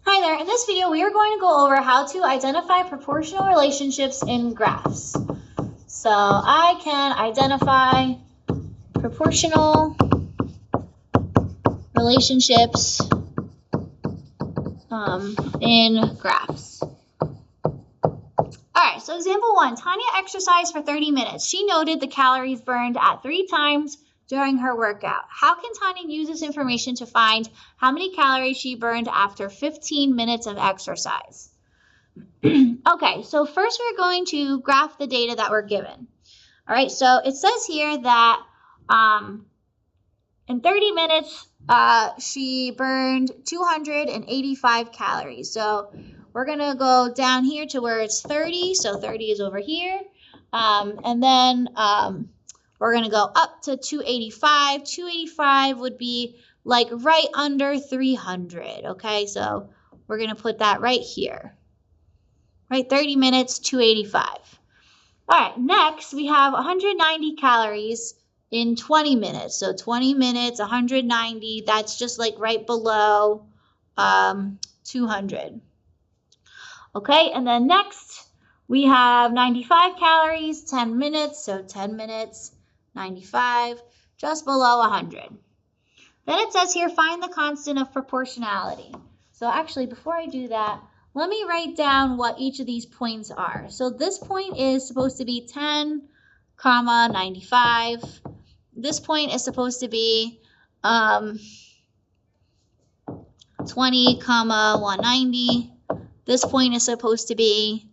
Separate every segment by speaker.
Speaker 1: Hi there, in this video we are going to go over how to identify proportional relationships in graphs. So I can identify proportional relationships in graphs. Alright, so example 1, Tanya exercised for 30 minutes. She noted the calories burned at 3 times during her workout. How can Tanya use this information to find how many calories she burned after 15 minutes of exercise? Okay, so first we're going to graph the data that we're given. All right, so it says here that in 30 minutes, she burned 285 calories. So we're going to go down here to where it's 30. So 30 is over here. And then we're going to go up to 285. 285 would be like right under 300. Okay, so we're going to put that right here. Right, 30 minutes, 285. All right, next we have 190 calories in 20 minutes. So 20 minutes, 190, that's just like right below 200. Okay, and then next we have 95 calories, 10 minutes. So 10 minutes, 95, just below 100. Then it says here, find the constant of proportionality. So actually, before I do that, let me write down what each of these points are. So this point is supposed to be 10, 95. This point is supposed to be 20, 190. This point is supposed to be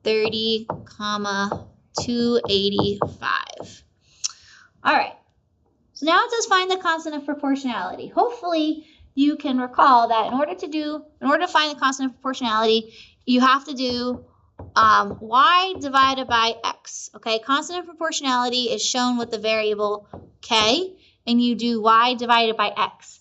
Speaker 1: 30, 285. All right. So now it says find the constant of proportionality. Hopefully you can recall that in order to find the constant of proportionality, you have to do y divided by x. Okay, constant of proportionality is shown with the variable k, and you do y divided by x.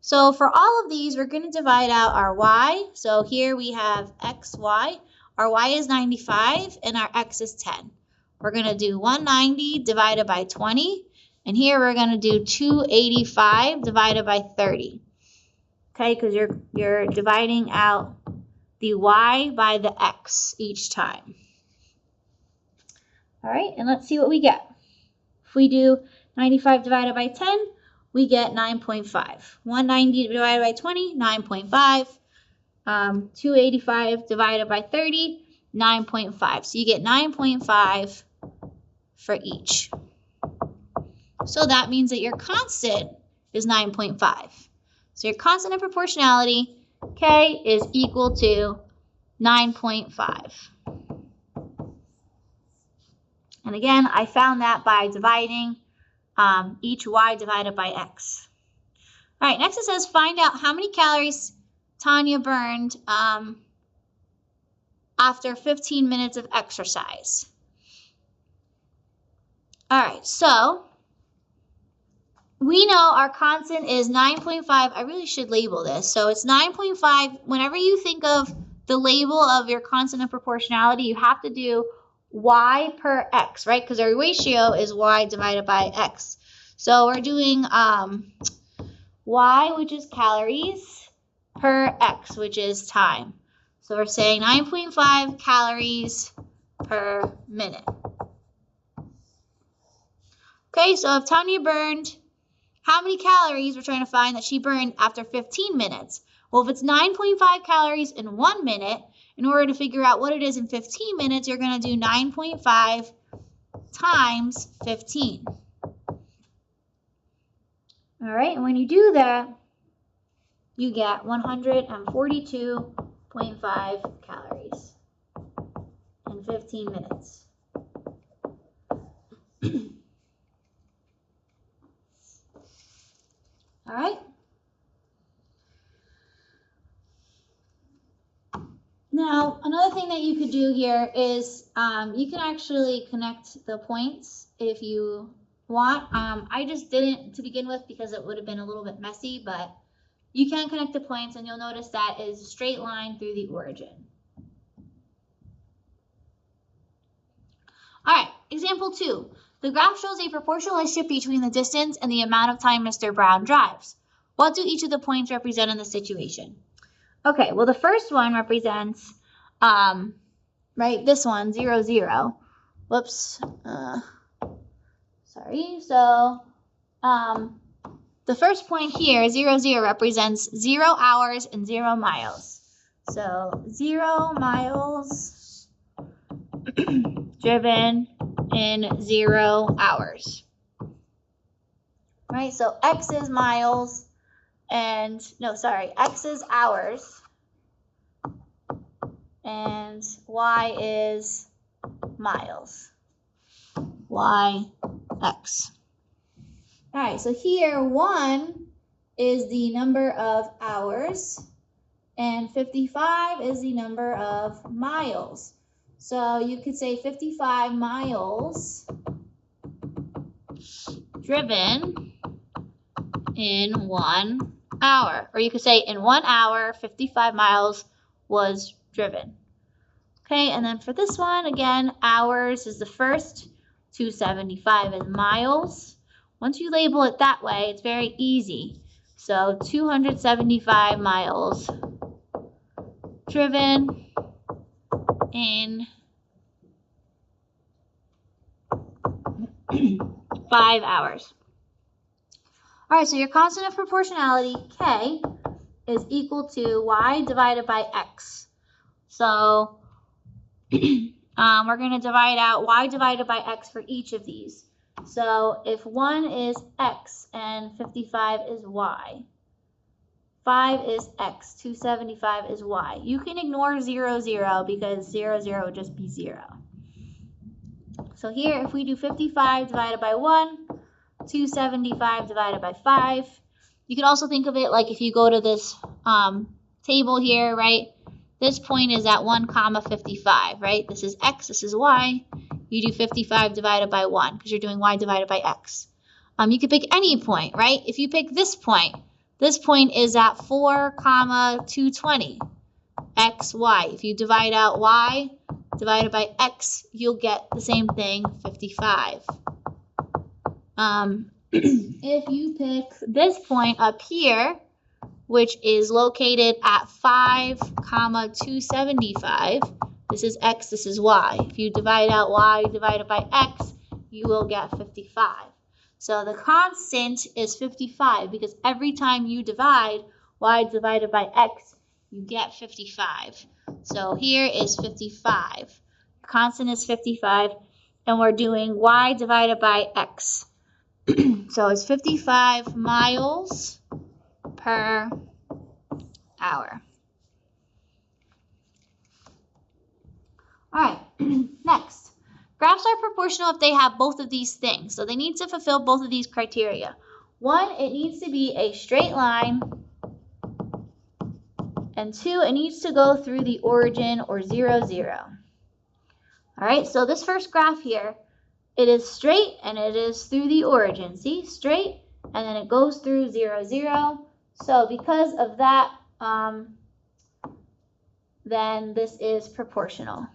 Speaker 1: So for all of these, we're going to divide out our y. So here we have xy. Our y is 95, and our x is 10. We're going to do 190 divided by 20. And here we're going to do 285 divided by 30. Okay, because you're dividing out the y by the x each time. All right, and let's see what we get. If we do 95 divided by 10, we get 9.5. 190 divided by 20, 9.5. 285 divided by 30, 9.5. So you get 9.5 for each. So that means that your constant is 9.5. So your constant of proportionality, K, is equal to 9.5. And again, I found that by dividing each y divided by x. All right, next it says find out how many calories Tanya burned after 15 minutes of exercise. All right, so we know our constant is 9.5. I really should label this. So it's 9.5. Whenever you think of the label of your constant of proportionality, you have to do y per x, right? Because our ratio is y divided by x. So we're doing y, which is calories, per x, which is time. So we're saying 9.5 calories per minute. Okay, so if Tanya burned, how many calories we're trying to find that she burned after 15 minutes? Well, if it's 9.5 calories in 1 minute, in order to figure out what it is in 15 minutes, you're going to do 9.5 times 15. All right, and when you do that, you get 142.5 calories in 15 minutes. All right. Now, another thing that you could do here is you can actually connect the points if you want. I just didn't to begin with because it would have been a little bit messy, but you can connect the points and you'll notice that is a straight line through the origin. All right, example 2. The graph shows a proportional relationship between the distance and the amount of time Mr. Brown drives. What do each of the points represent in the situation? Okay, well, the first one represents, right, this one, 0, 0. Whoops. Sorry. So, the first point here, 0, 0, represents 0 hours and 0 miles. So 0 miles driven in 0 hours. Right, so X is miles and, no, sorry, X is hours and Y is miles. Y, X. All right, so here 1 is the number of hours and 55 is the number of miles. So you could say 55 miles driven in 1 hour. Or you could say in 1 hour, 55 miles was driven. Okay, and then for this one, again, hours is the first, 275 is miles. Once you label it that way, it's very easy. So 275 miles driven in 5 hours. All right, so your constant of proportionality, K, is equal to Y divided by X. So we're going to divide out Y divided by X for each of these. So if 1 is X and 55 is Y, 5 is X, 275 is Y. You can ignore 0, 0 because 0, 0 would just be 0. So here, if we do 55 divided by 1, 275 divided by 5. You can also think of it like if you go to this table here, right? This point is at 1, 55, right? This is X, this is Y. You do 55 divided by 1 because you're doing Y divided by X. You could pick any point, right? If you pick this point is at 4, 220, X, Y. If you divide out Y divided by X, you'll get the same thing, 55. If you pick this point up here, which is located at 5, 275, this is X, this is Y. If you divide out Y divided by X, you will get 55. So the constant is 55 because every time you divide Y divided by X, you get 55. So here is 55. Constant is 55, and we're doing Y divided by X. So it's 55 miles per hour. All right, next. Graphs are proportional if they have both of these things. So they need to fulfill both of these criteria. 1, it needs to be a straight line. And 2, it needs to go through the origin or 0, 0. All right, so this first graph here, it is straight and it is through the origin. See, straight, and then it goes through 0, 0. So because of that, then this is proportional.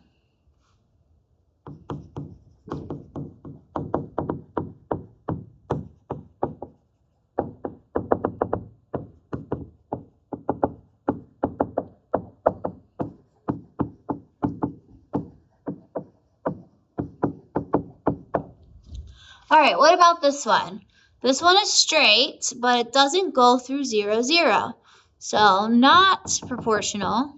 Speaker 1: All right, what about this one? This one is straight, but it doesn't go through 0, 0. So not proportional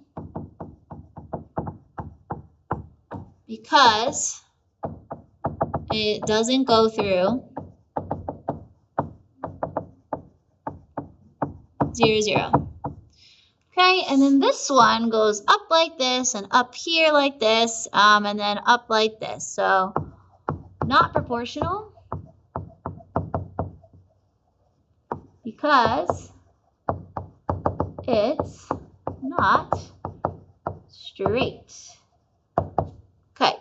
Speaker 1: because it doesn't go through 0, 0. Okay, and then this one goes up like this and up here like this, and then up like this. So not proportional because it's not straight. Okay.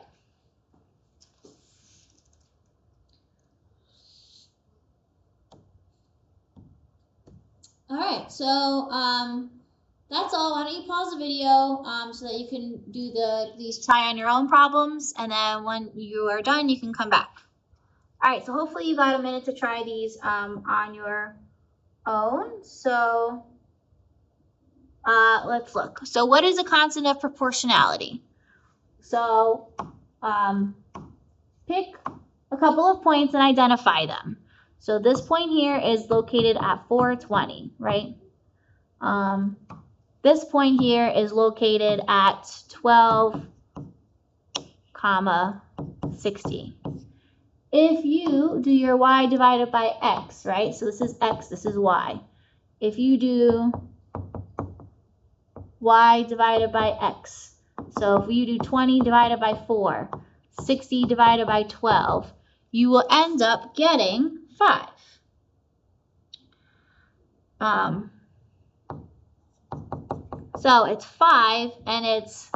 Speaker 1: All right, so that's all. Why don't you pause the video so that you can do these try on your own problems, and then when you are done, you can come back. All right, so hopefully you got a minute to try these on your own. So let's look. So what is a constant of proportionality? So pick a couple of points and identify them. So this point here is located at 420, right? This point here is located at 12, 60. If you do your y divided by x, right? So this is x, this is y. If you do y divided by x, so if you do 20 divided by 4, 60 divided by 12, you will end up getting 5. So it's 5 and it's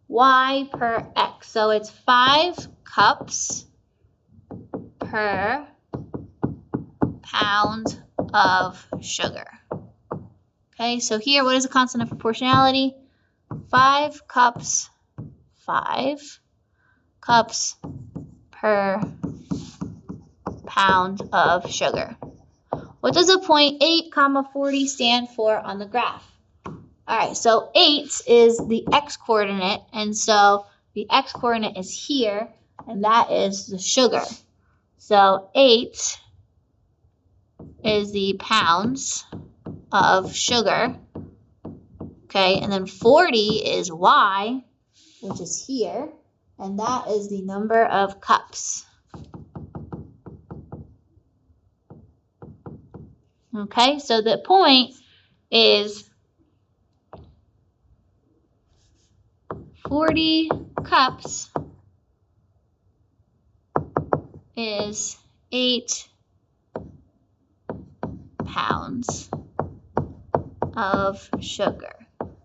Speaker 1: y per x. So it's 5 cups per pound of sugar. Okay, so here, what is the constant of proportionality? 5 cups per pound of sugar. What does a point 8, 40 stand for on the graph? All right, so 8 is the x-coordinate, and so the x-coordinate is here, and that is the sugar. So 8 is the pounds of sugar, okay, and then 40 is y, which is here, and that is the number of cups. Okay, so the point is 40 cups is 8 pounds of sugar.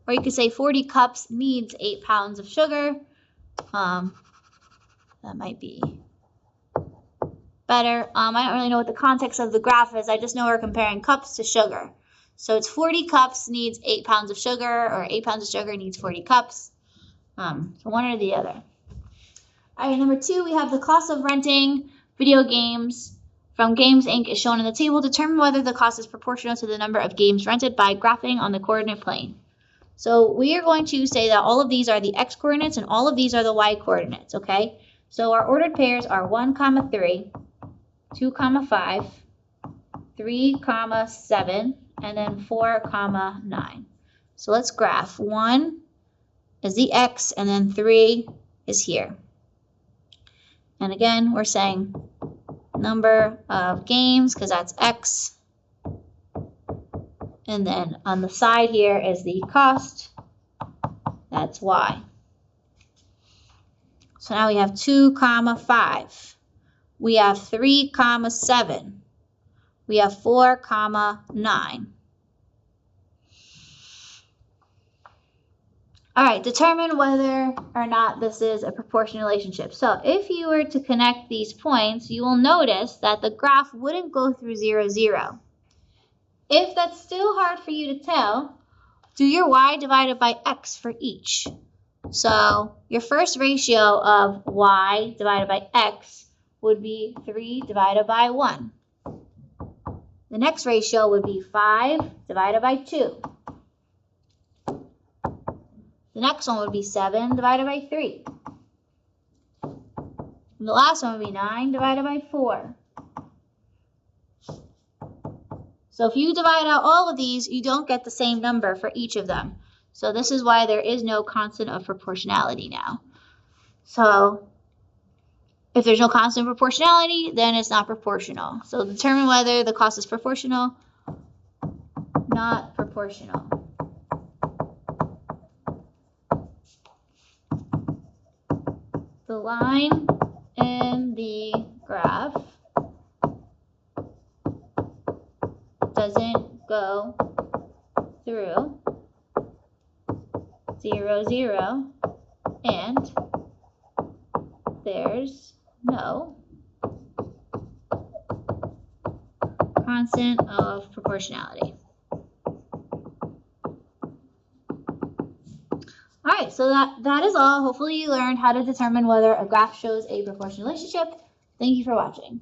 Speaker 1: Or you could say 40 cups needs 8 pounds of sugar. That might be better. I don't really know what the context of the graph is. I just know we're comparing cups to sugar. So it's 40 cups needs 8 pounds of sugar, or 8 pounds of sugar needs 40 cups. So one or the other. All right, number 2, we have the cost of renting video games from Games Inc. is shown in the table. Determine whether the cost is proportional to the number of games rented by graphing on the coordinate plane. So we are going to say that all of these are the x-coordinates and all of these are the y-coordinates, okay? So our ordered pairs are 1, 3, 2, 5, 3, 7, and then 4, 9. So let's graph. 1 is the x, and then 3 is here. And again, we're saying number of games, because that's x. And then on the side here is the cost. That's y. So now we have 2, 5. We have 3, 7. We have 4, 9. All right, determine whether or not this is a proportional relationship. So if you were to connect these points, you will notice that the graph wouldn't go through 0, 0. If that's still hard for you to tell, do your y divided by x for each. So your first ratio of y divided by x would be 3 divided by 1. The next ratio would be 5 divided by 2. The next one would be 7 divided by 3. And the last one would be 9 divided by 4. So if you divide out all of these, you don't get the same number for each of them. So this is why there is no constant of proportionality now. So if there's no constant of proportionality, then it's not proportional. So determine whether the cost is proportional, not proportional. The line in the graph doesn't go through 0, 0, and there's no constant of proportionality. All right, so that is all. Hopefully you learned how to determine whether a graph shows a proportional relationship. Thank you for watching.